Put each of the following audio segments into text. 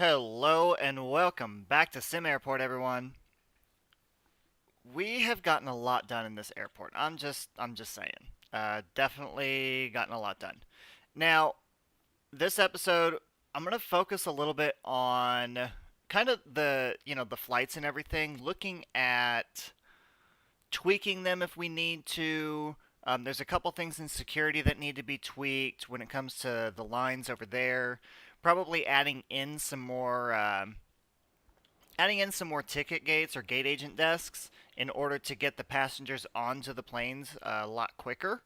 Hello and welcome back to Sim Airport, everyone. We have gotten a lot done in this airport. I'm just saying. Definitely gotten a lot done. Now, this episode, I'm gonna focus a little bit on kind of the flights and everything, looking at tweaking them if we need to. There's a couple things in security that need to be tweaked when it comes to the lines over there. Probably adding in some more ticket gates or gate agent desks in order to get the passengers onto the planes a lot quicker.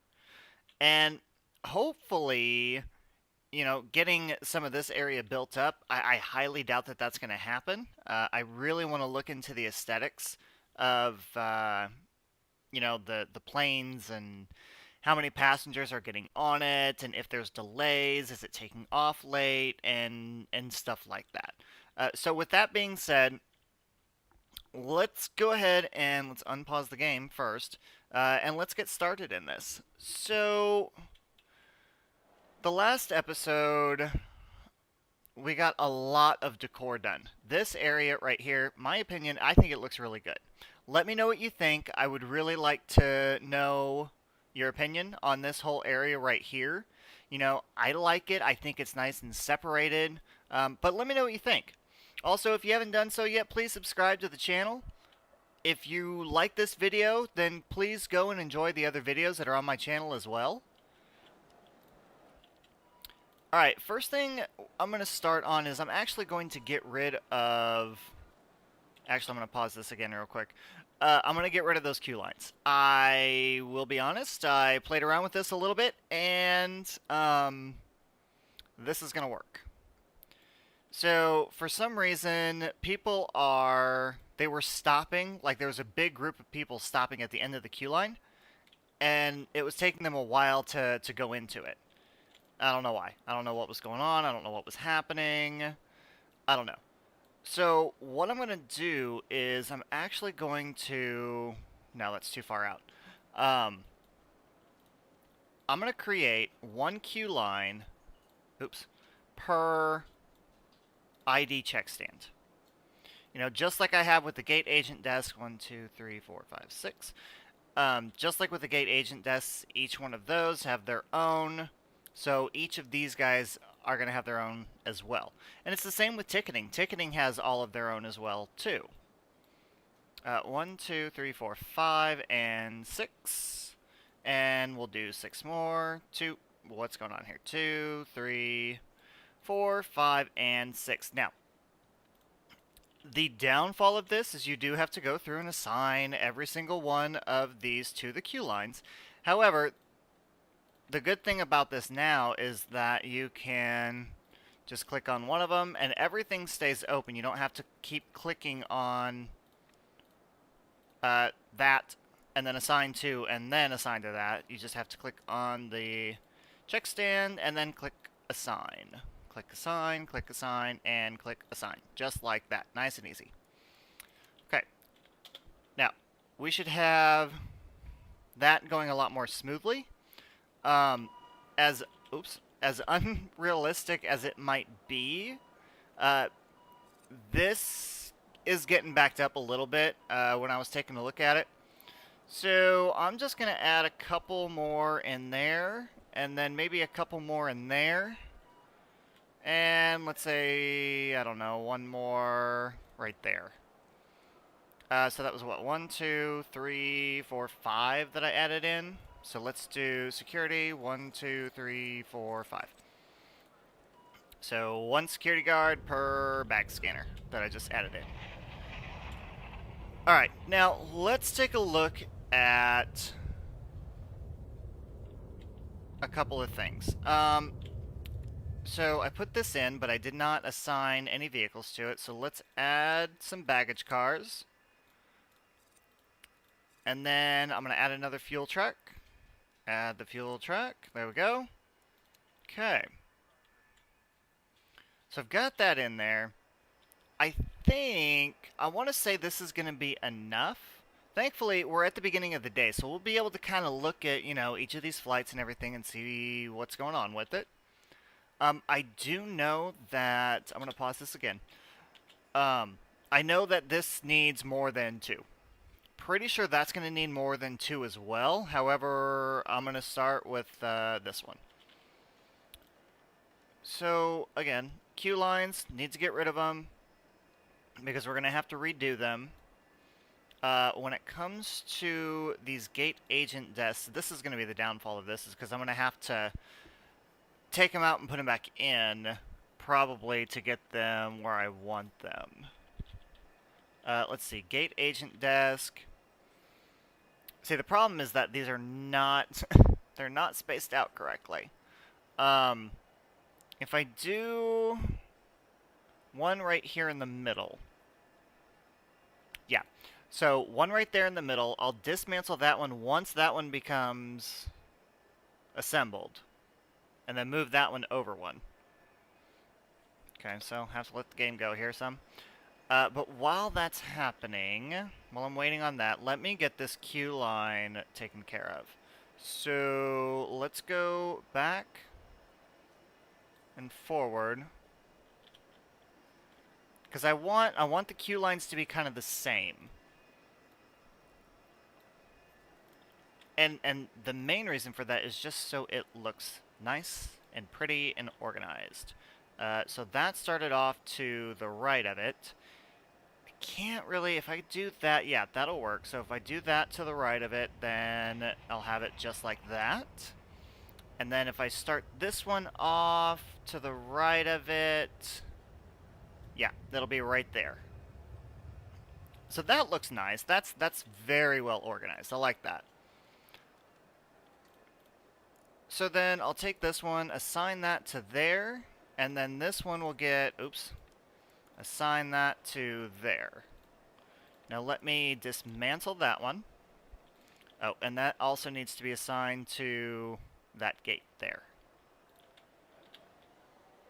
And hopefully, getting some of this area built up, I highly doubt that that's going to happen. I really want to look into the aesthetics of, the planes and how many passengers are getting on it, and if there's delays, is it taking off late, and stuff like that. So with that being said, let's go ahead and let's unpause the game first, and let's get started in this. So, the last episode, we got a lot of decor done. This area right here, my opinion, I think it looks really good. Let me know what you think. I would really like to know your opinion on this whole area right here. I like it. I think it's nice and separated. But let me know what you think. Also, if you haven't done so yet, please subscribe to the channel. If you like this video, then please go and enjoy the other videos that are on my channel as well. Alright, first thing I'm going to start on is I'm actually going to get rid of... Actually, I'm going to pause this again real quick. I'm going to get rid of those queue lines. I will be honest, I played around with this a little bit, and this is going to work. So, for some reason, they were stopping, like there was a big group of people stopping at the end of the queue line, and it was taking them a while to go into it. I don't know why. I don't know what was going on. I don't know what was happening. I don't know. So, what I'm going to do is I'm actually going to... No, that's too far out. I'm going to create one queue line, per ID check stand. Just like I have with the gate agent desk, 1, 2, 3, 4, 5, 6. Just like with the gate agent desks, each one of those have their own. So each of these guys are going to have their own as well. And it's the same with ticketing. Ticketing has all of their own as well, too. 1, 2, 3, 4, 5, and 6. And we'll do 6 more. 2. What's going on here? 2, 3, 4, 5, and 6. Now, the downfall of this is you do have to go through and assign every single one of these to the queue lines. However, the good thing about this now is that you can just click on one of them and everything stays open. You don't have to keep clicking on that and then assign to and then assign to that. You just have to click on the check stand and then click assign. Click assign, and click assign. Just like that. Nice and easy. Okay. Now, we should have that going a lot more smoothly. As unrealistic as it might be, this is getting backed up a little bit when I was taking a look at it. So I'm just going to add a couple more in there, and then maybe a couple more in there. And let's say, I don't know, one more right there. So that was what, 1, 2, 3, 4, 5 that I added in. So let's do security, 1, 2, 3, 4, 5. So one security guard per bag scanner that I just added in. Alright, now let's take a look at a couple of things. So I put this in, but I did not assign any vehicles to it. So let's add some baggage cars. And then I'm going to add another fuel truck. Add the fuel truck. There we go. Okay. So I've got that in there. I want to say this is going to be enough. Thankfully, we're at the beginning of the day, so we'll be able to kind of look at, each of these flights and everything and see what's going on with it. I do know that I'm gonna pause this again. I know that this needs more than 2. Pretty sure that's gonna need more than 2 as well. However, I'm gonna start with this one. So again, queue lines, need to get rid of them because we're gonna have to redo them. When it comes to these gate agent desks, this is going to be the downfall of this, is because I'm going to have to take them out and put them back in, probably to get them where I want them. Let's see, gate agent desk. See, the problem is that these are not, they're not spaced out correctly. If I do one right here in the middle, yeah. So one right there in the middle, I'll dismantle that one once that one becomes assembled, and then move that one over one. Okay, so have to let the game go here some. But while that's happening, while I'm waiting on that, let me get this queue line taken care of. So let's go back and forward, because I want the queue lines to be kind of the same. And the main reason for that is just so it looks nice and pretty and organized. So that started off to the right of it. I can't really, if I do that, yeah, that'll work. So if I do that to the right of it, then I'll have it just like that. And then if I start this one off to the right of it, yeah, that'll be right there. So that looks nice. That's very well organized. I like that. So then I'll take this one, assign that to there, and then this one will get, oops, assign that to there. Now let me dismantle that one. Oh, and that also needs to be assigned to that gate there.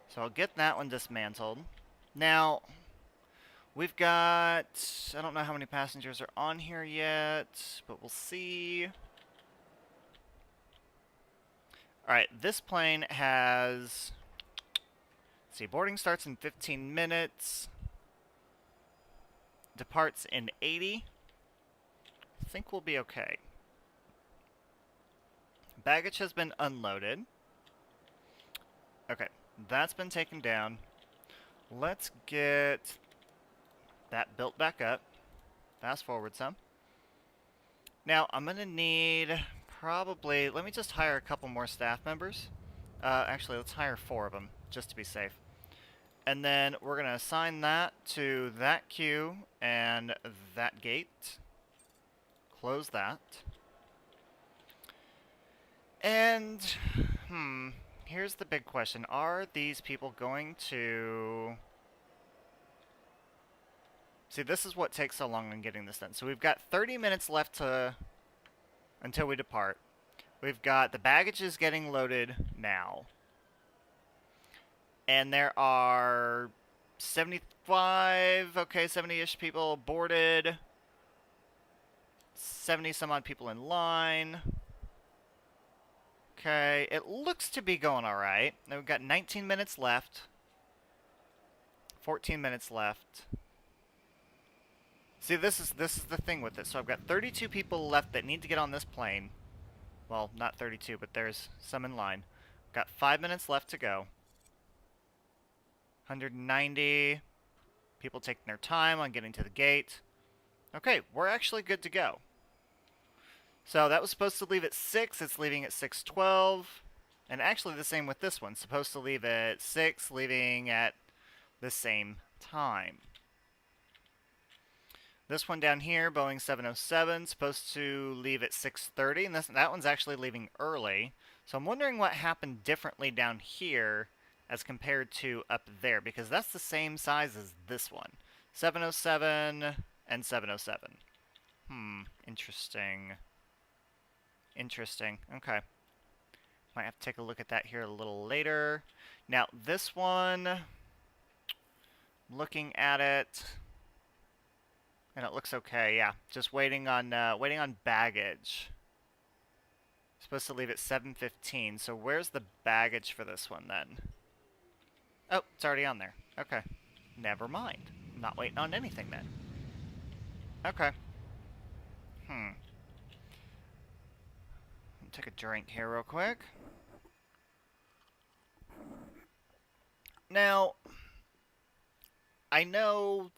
So I'll get that one dismantled. Now, we've got, I don't know how many passengers are on here yet, but we'll see. Alright, this plane has, let's see, boarding starts in 15 minutes. Departs in 80. I think we'll be okay. Baggage has been unloaded. Okay, that's been taken down. Let's get that built back up. Fast forward some. Now, I'm going to need probably, let me just hire a couple more staff members. Actually, let's hire 4 of them, just to be safe. And then we're going to assign that to that queue and that gate. Close that. And, here's the big question. Are these people going to... See, this is what takes so long on getting this done. So we've got 30 minutes left until we depart. We've got the baggage is getting loaded now. And there are 75, okay, 70-ish people boarded. 70 some odd people in line. Okay, it looks to be going alright. Now we've got 19 minutes left. 14 minutes left. See, this is the thing with it. So I've got 32 people left that need to get on this plane. Well, not 32, but there's some in line. Got 5 minutes left to go. 190 people taking their time on getting to the gate. Okay, we're actually good to go. So that was supposed to leave at 6. It's leaving at 6:12. And actually the same with this one. Supposed to leave at 6, leaving at the same time. This one down here, Boeing 707, supposed to leave at 6:30, and that one's actually leaving early. So I'm wondering what happened differently down here as compared to up there, because that's the same size as this one. 707 and 707. Interesting. Interesting. Okay. Might have to take a look at that here a little later. Now, this one, looking at it... And it looks okay, yeah. Just waiting on baggage. Supposed to leave at 7:15. So where's the baggage for this one then? Oh, it's already on there. Okay. Never mind. I'm not waiting on anything then. Okay. Take a drink here real quick. Now, I know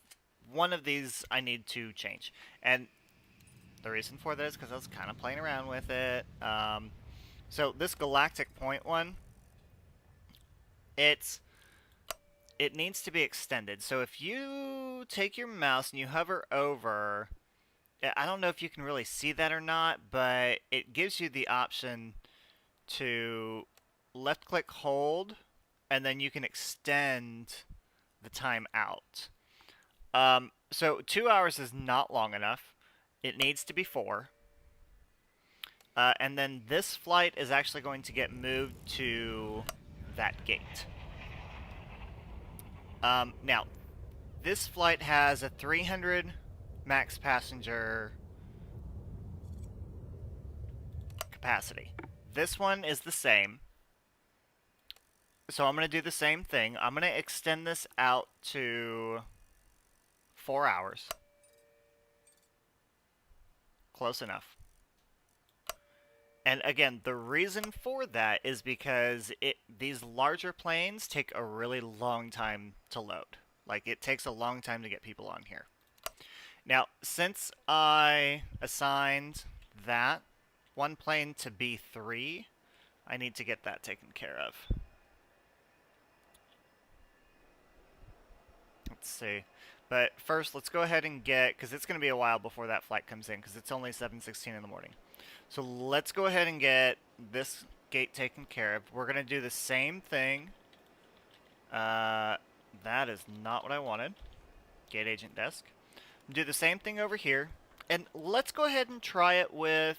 one of these I need to change. And the reason for that is because I was kind of playing around with it. So this galactic point one, it needs to be extended. So if you take your mouse and you hover over, I don't know if you can really see that or not, but it gives you the option to left click hold, and then you can extend the time out. So 2 hours is not long enough. It needs to be 4. And then this flight is actually going to get moved to that gate. Now, this flight has a 300 max passenger capacity. This one is the same. So I'm going to do the same thing. I'm going to extend this out to 4 hours. Close enough. And again, the reason for that is because these larger planes take a really long time to load. Like, it takes a long time to get people on here. Now, since I assigned that one plane to B3, I need to get that taken care of. Let's see. But first, let's go ahead and get, because it's going to be a while before that flight comes in, because it's only 7:16 in the morning. So let's go ahead and get this gate taken care of. We're going to do the same thing. That is not what I wanted. Gate agent desk. Do the same thing over here. And let's go ahead and try it with...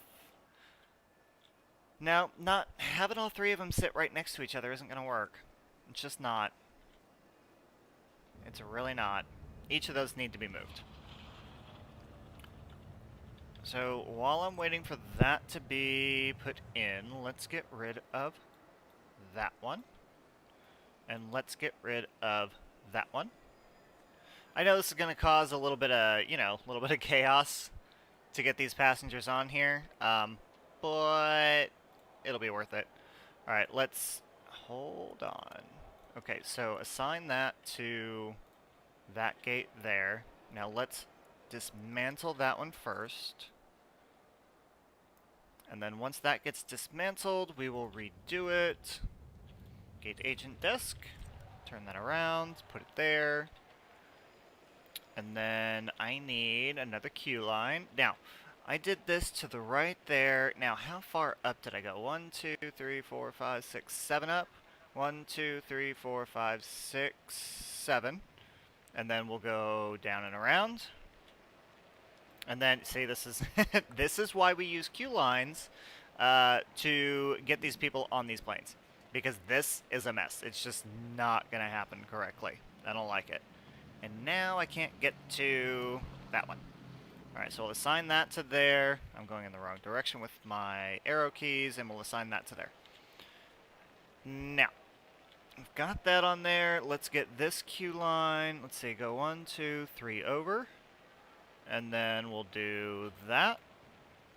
Now, not having all three of them sit right next to each other isn't going to work. It's just not. It's really not. Each of those need to be moved. So while I'm waiting for that to be put in, let's get rid of that one. And let's get rid of that one. I know this is going to cause a little bit of, a little bit of chaos to get these passengers on here. But it'll be worth it. Alright, let's hold on. Okay, so assign that to that gate there. Now let's dismantle that one first. And then once that gets dismantled, we will redo it. Gate agent desk. Turn that around. Put it there. And then I need another queue line. Now, I did this to the right there. Now, how far up did I go? 1, 2, 3, 4, 5, 6, 7 up. 1, 2, 3, 4, 5, 6, 7. And then we'll go down and around. And then, see, this is this is why we use queue lines to get these people on these planes. Because this is a mess. It's just not going to happen correctly. I don't like it. And now I can't get to that one. Alright, so we'll assign that to there. I'm going in the wrong direction with my arrow keys, and we'll assign that to there. Now, we've got that on there. Let's get this queue line. Let's see, go 1, 2, 3 over. And then we'll do that.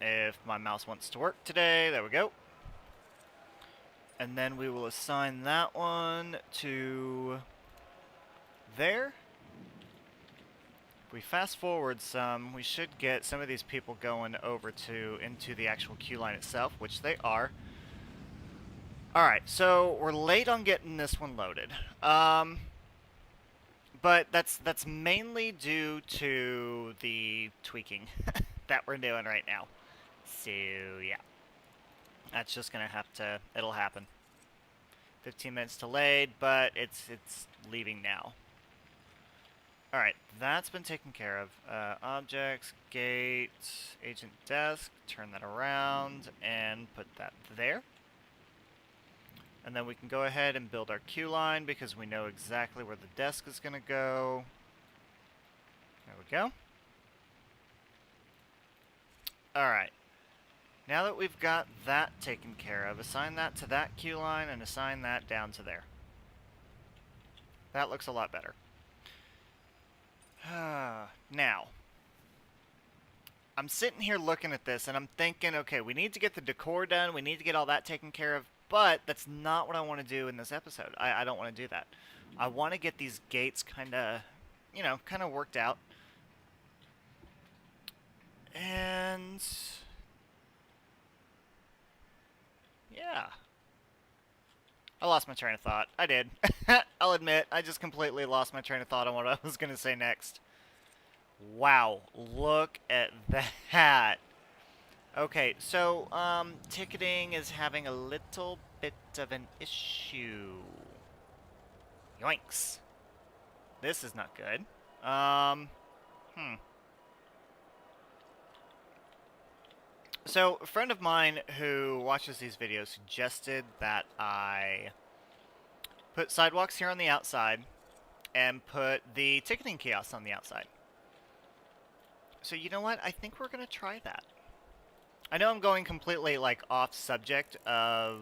If my mouse wants to work today, there we go. And then we will assign that one to there. If we fast forward some, we should get some of these people going over into the actual queue line itself, which they are. Alright, so we're late on getting this one loaded. But that's mainly due to the tweaking that we're doing right now. So, yeah. That's just gonna have to, it'll happen. 15 minutes delayed, but it's leaving now. Alright, that's been taken care of. Objects, gate, agent desk, turn that around, and put that there. And then we can go ahead and build our queue line because we know exactly where the desk is going to go. There we go. Alright. Now that we've got that taken care of, assign that to that queue line and assign that down to there. That looks a lot better. Now, I'm sitting here looking at this and I'm thinking, okay, we need to get the decor done. We need to get all that taken care of. But that's not what I want to do in this episode. I don't want to do that. I want to get these gates kind of, kind of worked out. And yeah. I lost my train of thought. I did. I'll admit, I just completely lost my train of thought on what I was going to say next. Wow, look at that. Okay, so, ticketing is having a little bit of an issue. Yoinks. This is not good. So, a friend of mine who watches these videos suggested that I put sidewalks here on the outside and put the ticketing kiosks on the outside. So, you know what? I think we're going to try that. I know I'm going completely, like, off subject of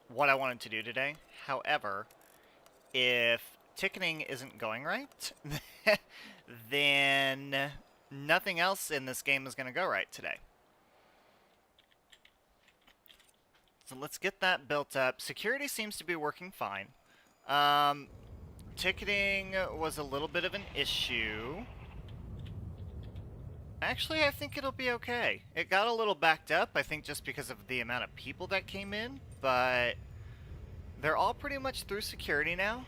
what I wanted to do today. However, if ticketing isn't going right, then nothing else in this game is going to go right today. So let's get that built up. Security seems to be working fine. Ticketing was a little bit of an issue. Actually, I think it'll be okay. It got a little backed up, I think just because of the amount of people that came in, but they're all pretty much through security now.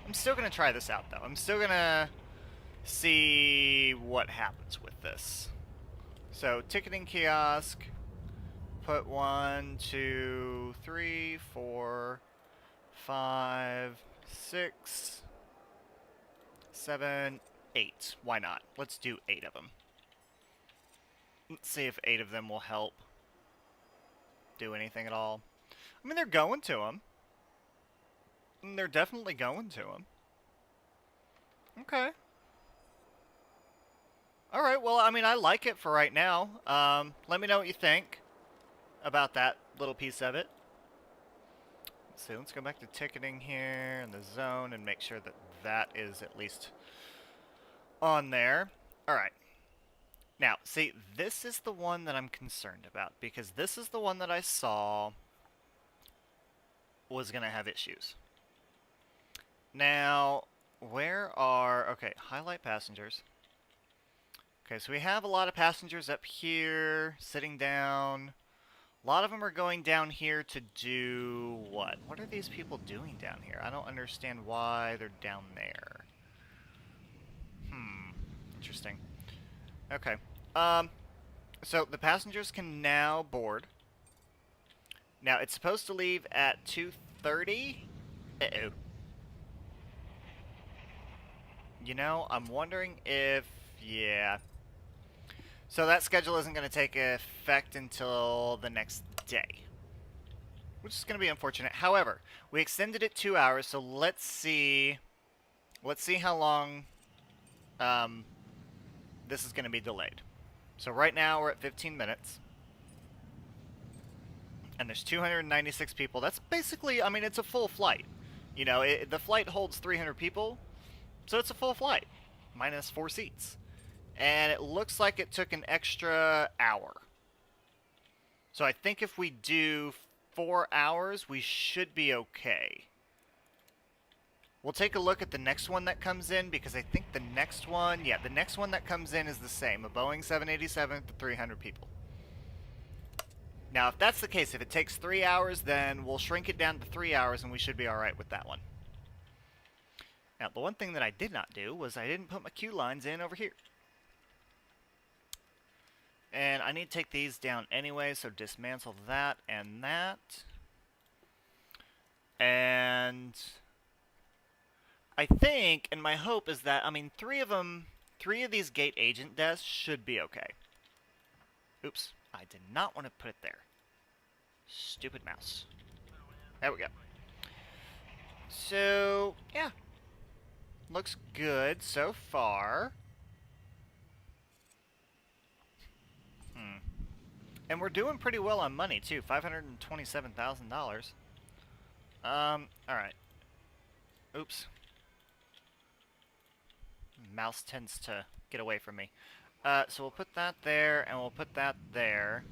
I'm still going to try this out, though. I'm still going to see what happens with this. So, ticketing kiosk, put 1, 2, 3, 4, 5, 6, 7, 8. Why not? Let's do 8 of them. Let's see if 8 of them will help do anything at all. I mean, they're going to them. They're definitely going to them. Okay. Alright, well, I mean, I like it for right now. Let me know what you think about that little piece of it. Let's see, let's go back to ticketing here in the zone and make sure that that is at least on there. Alright. Now, see, this is the one that I'm concerned about, because this is the one that I saw was going to have issues. Now, where are... Okay, highlight passengers. Okay, so we have a lot of passengers up here, sitting down. A lot of them are going down here to do what? What are these people doing down here? I don't understand why they're down there. Interesting. Okay. So the passengers can now board. Now, it's supposed to leave at 2:30. Uh-oh. You know, I'm wondering if... Yeah. So that schedule isn't going to take effect until the next day, which is going to be unfortunate. However, we extended it 2 hours, so let's see how long this is going to be delayed. So right now we're at 15 minutes, and there's 296 people. That's basically, I mean, it's a full flight. You know, the flight holds 300 people, so it's a full flight, minus 4 seats. And it looks like it took an extra hour. So I think if we do 4 hours, we should be okay. We'll take a look at the next one that comes in, because I think the next one, yeah, the next one that comes in is the same. A Boeing 787 with 300 people. Now, if that's the case, if it takes 3 hours, then we'll shrink it down to 3 hours and we should be alright with that one. Now, the one thing that I did not do was I didn't put my queue lines in over here. And I need to take these down anyway, so dismantle that and that. And I think, and my hope is that, I mean, 3 of these gate agent desks should be okay. Oops, I did not want to put it there. Stupid mouse. There we go. So, yeah. Looks good so far. And we're doing pretty well on money, too. $527,000. Alright. Oops. Mouse tends to get away from me. So we'll put that there, and we'll put that there.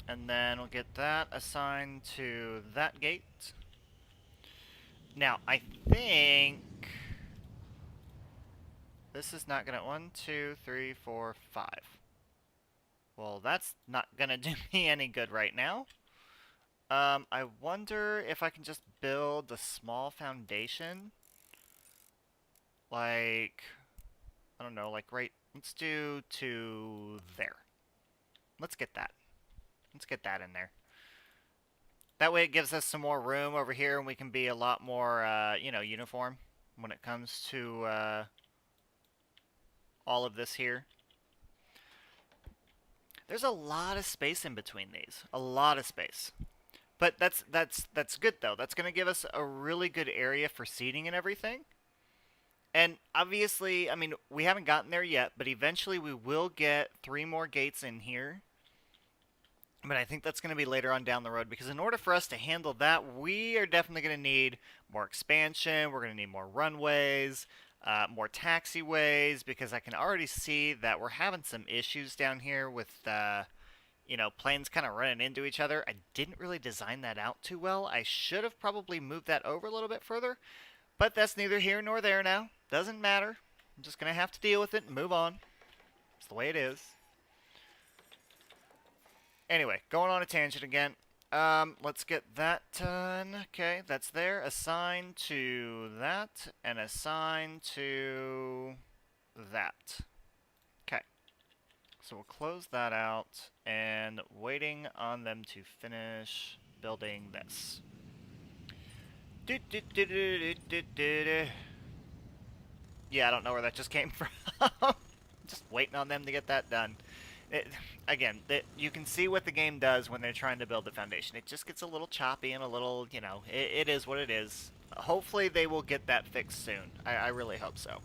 And then we'll get that assigned to that gate. Now, I think this is not gonna... 1, 2, 3, 4, 5. Well, that's not gonna do me any good right now. I wonder if I can just build a small foundation. Like, I don't know, like right... Let's do to there. Let's get that. Let's get that in there. That way it gives us some more room over here, and we can be a lot more, you know, uniform when it comes to all of this here. There's a lot of space in between these. A lot of space. But that's good, though. That's going to give us a really good area for seating and everything. And obviously, I mean, we haven't gotten there yet, but eventually we will get 3 more gates in here. But I think that's going to be later on down the road, because in order for us to handle that, we are definitely going to need more expansion. We're going to need more runways, more taxiways, because I can already see that we're having some issues down here with, you know, planes kind of running into each other. I didn't really design that out too well. I should have probably moved that over a little bit further, but that's neither here nor there now. Doesn't matter. I'm just going to have to deal with it and move on. It's the way it is. Anyway, going on a tangent again. Let's get that done. Okay, that's there. Assign to that, and assign to that. Okay. So we'll close that out, and waiting on them to finish building this. Yeah, I don't know where that just came from. Just waiting on them to get that done. Again, you can see what the game does when they're trying to build the foundation. It just gets a little choppy and a little, you know, it is what it is. Hopefully they will get that fixed soon. I really hope so.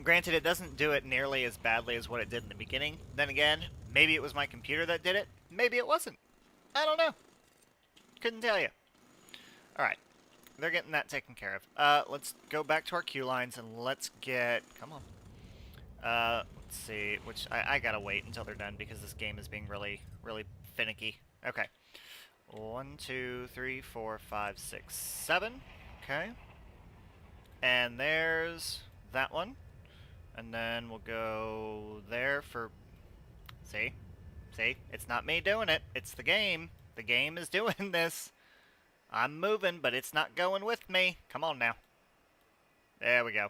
Granted, it doesn't do it nearly as badly as what it did in the beginning. Then again, maybe it was my computer that did it. Maybe it wasn't. I don't know. Couldn't tell you. Alright. They're getting that taken care of. Let's go back to our queue lines and let's get... Come on. Let's see, which I gotta wait until they're done because this game is being really, really finicky. Okay. 1, 2, 3, 4, 5, 6, 7. Okay. And there's that one. And then we'll go there for... See? See? It's not me doing it. It's the game. The game is doing this. I'm moving, but it's not going with me. Come on now. There we go.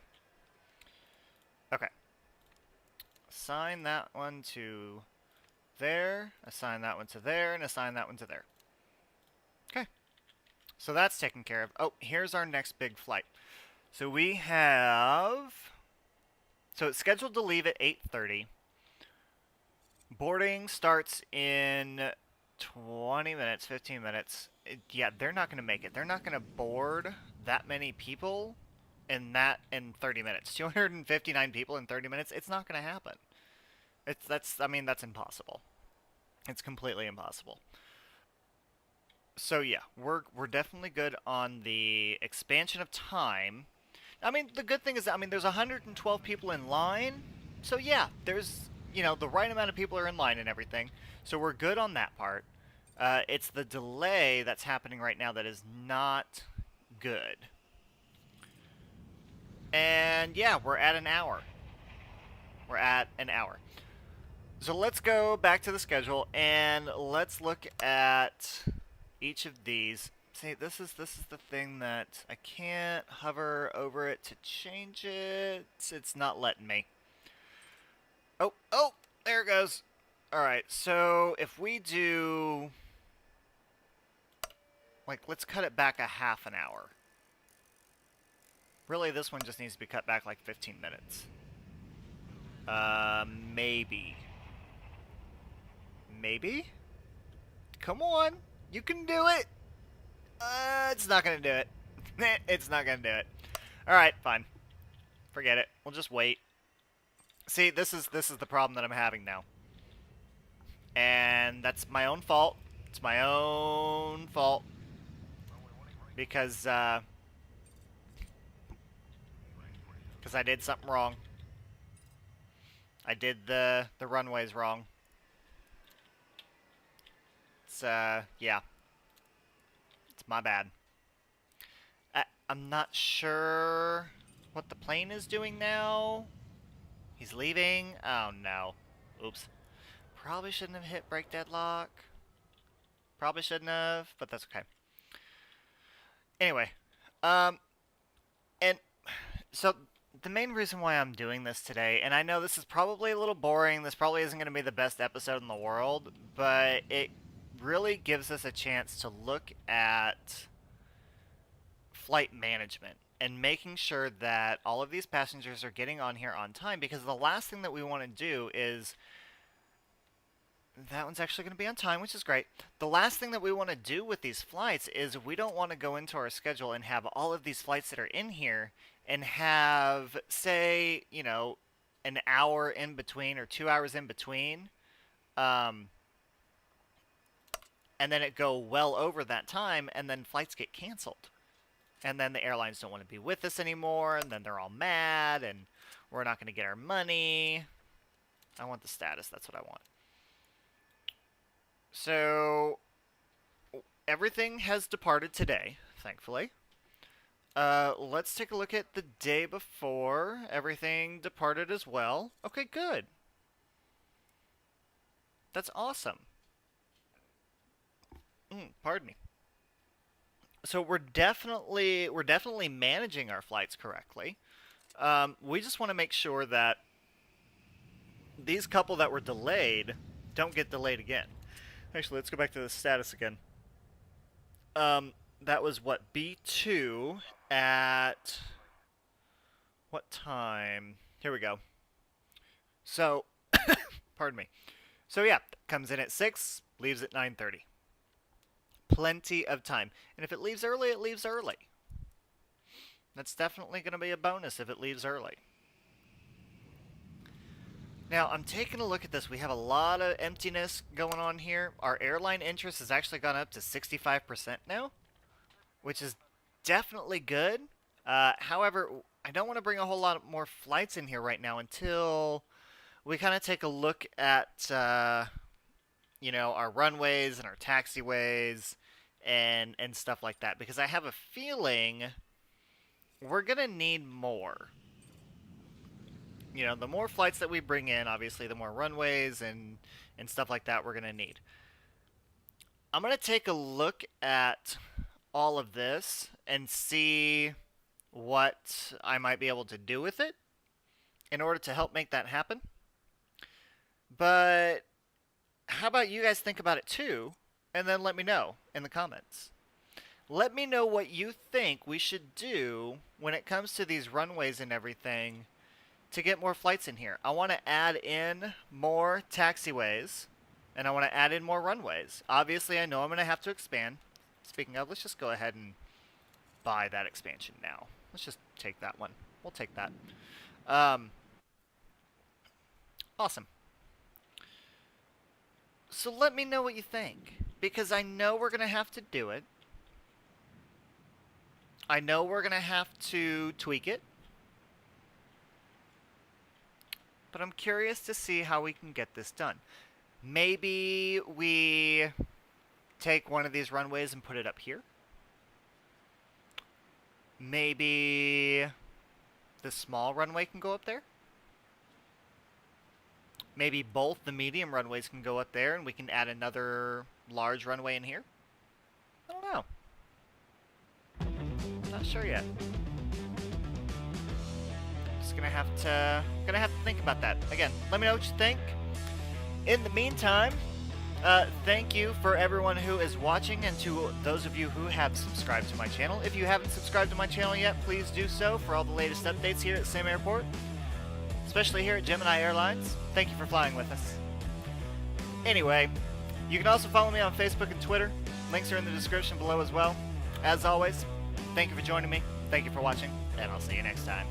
Okay. Assign that one to there, assign that one to there, and assign that one to there. Okay. So that's taken care of. Oh, here's our next big flight. So we have... So it's scheduled to leave at 8:30. Boarding starts in 20 minutes, 15 minutes. Yeah, they're not going to make it. They're not going to board that many people in 30 minutes. 259 people in 30 minutes. It's not going to happen. That's impossible. It's completely impossible. So yeah, we're definitely good on the expansion of time. I mean, the good thing is, there's 112 people in line. So yeah, there's, you know, the right amount of people are in line and everything. So we're good on that part. It's the delay that's happening right now that is not good. And yeah, we're at an hour. We're at an hour. So let's go back to the schedule and let's look at each of these. See, this is the thing that I can't hover over it to change it. It's not letting me. Oh, there it goes. All right, so if we do, like, let's cut it back a half an hour. Really, this one just needs to be cut back like 15 minutes. Maybe. Maybe? Come on, you can do it. It's not gonna do it. It's not gonna do it. Alright, fine. Forget it. We'll just wait. See, this is the problem that I'm having now. And that's my own fault. It's my own fault. because I did something wrong. I did the runways wrong. It's yeah, it's my bad. I'm not sure what the plane is doing now. He's leaving. Oh no. Oops. Probably shouldn't have hit brake deadlock. Probably shouldn't have, but that's okay. Anyway, and so the main reason why I'm doing this today, and I know this is probably a little boring, this probably isn't going to be the best episode in the world, but it really gives us a chance to look at flight management and making sure that all of these passengers are getting on here on time, because the last thing that we want to do is... That one's actually going to be on time, which is great. The last thing that we want to do with these flights is we don't want to go into our schedule and have all of these flights that are in here and have, say, you know, an hour in between or 2 hours in between, and then it go well over that time, and then flights get canceled. And then the airlines don't want to be with us anymore, and then they're all mad, and we're not going to get our money. I want the status. That's what I want. So, everything has departed today, thankfully. Let's take a look at the day before. Everything departed as well. Okay, good. That's awesome. Pardon me. So we're definitely managing our flights correctly. We just want to make sure that these couple that were delayed don't get delayed again. Actually, let's go back to the status again. That was what, B2 at what time? Here we go. So, pardon me. So yeah, comes in at 6, leaves at 9:30. Plenty of time. And if it leaves early, it leaves early. That's definitely going to be a bonus if it leaves early. Now, I'm taking a look at this. We have a lot of emptiness going on here. Our airline interest has actually gone up to 65% now, which is definitely good. However, I don't want to bring a whole lot more flights in here right now until we kind of take a look at, you know, our runways and our taxiways and stuff like that, because I have a feeling we're going to need more. You know, the more flights that we bring in, obviously, the more runways and stuff like that we're going to need. I'm going to take a look at all of this and see what I might be able to do with it in order to help make that happen. But how about you guys think about it too, and then let me know in the comments. Let me know what you think we should do when it comes to these runways and everything to get more flights in here. I want to add in more taxiways, and I want to add in more runways. Obviously, I know I'm going to have to expand. Speaking of, let's just go ahead and buy that expansion now. Let's just take that one. We'll take that. Awesome. So let me know what you think, because I know we're going to have to do it. I know we're going to have to tweak it. But I'm curious to see how we can get this done. Maybe we take one of these runways and put it up here. Maybe the small runway can go up there. Maybe both the medium runways can go up there and we can add another large runway in here. I don't know. Not sure yet. Just gonna have to think about that. Again, let me know what you think. In the meantime, thank you for everyone who is watching, and to those of you who have subscribed to my channel. If you haven't subscribed to my channel yet, please do so for all the latest updates here at Sim Airport, especially here at Gemini Airlines. Thank you for flying with us. Anyway, you can also follow me on Facebook and Twitter. Links are in the description below as well. As always, thank you for joining me, thank you for watching, and I'll see you next time.